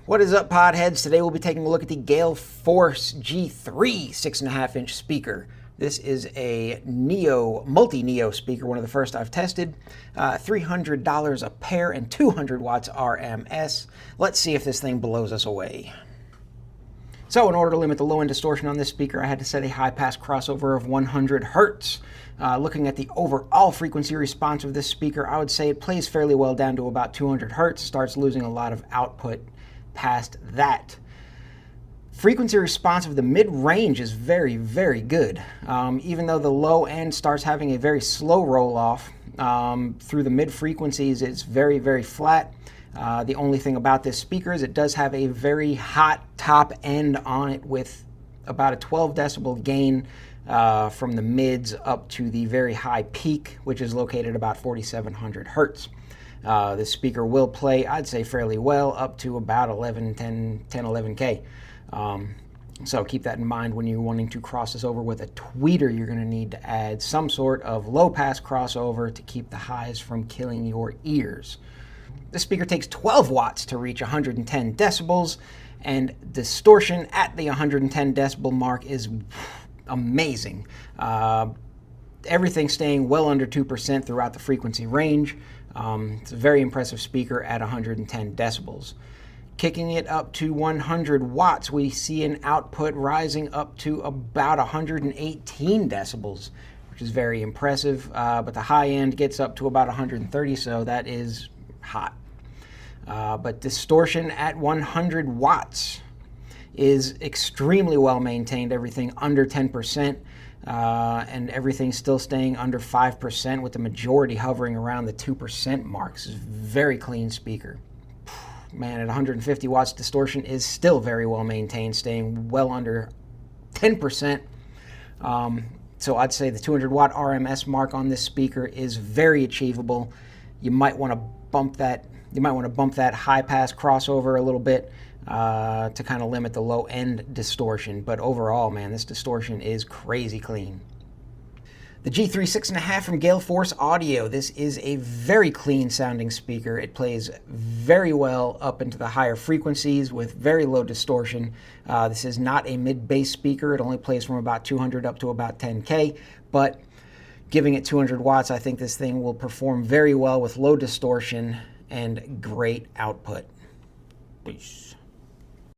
What is up, podheads? Today we'll be taking a look at the Galeforce G3 6.5-inch speaker. This is a multi-Neo speaker, one of the first I've tested. $300 a pair and 200 watts RMS. Let's see if this thing blows us away. So in order to limit the low-end distortion on this speaker, I had to set a high-pass crossover of 100 hertz. Looking at the overall frequency response of this speaker, I would say it plays fairly well down to about 200 hertz, starts losing a lot of output past that. Frequency response of the mid-range is very, very good. Even though the low end starts having a very slow roll-off, through the mid-frequencies it's very, very flat. The only thing about this speaker is it does have a very hot top end on it with about a 12 decibel gain from the mids up to the very high peak, which is located about 4,700 hertz. This speaker will play, I'd say, fairly well up to about 11K. So keep that in mind when you're wanting to cross this over with a tweeter. You're going to need to add some sort of low-pass crossover to keep the highs from killing your ears. This speaker takes 12 watts to reach 110 decibels, and distortion at the 110 decibel mark is amazing. Everything staying well under 2% throughout the frequency range. It's a very impressive speaker at 110 decibels. Kicking it up to 100 watts, we see an output rising up to about 118 decibels, which is very impressive. But the high end gets up to about 130, so that is hot. But distortion at 100 watts is extremely well maintained, everything under 10%. And everything still staying under 5%, with the majority hovering around the 2% marks. It's a very clean speaker. Man, at 150 watts, distortion is still very well maintained, staying well under 10%. So I'd say the 200 watt RMS mark on this speaker is very achievable. You might want to bump that. You might want to bump that high pass crossover a little bit to kind of limit the low end distortion. But overall, man, this distortion is crazy clean. The G3 6.5 from Galeforce Audio. This is a very clean sounding speaker. It plays very well up into the higher frequencies with very low distortion. This is not a mid-bass speaker. It only plays from about 200 up to about 10K, but giving it 200 watts, I think this thing will perform very well with low distortion and great output. Peace.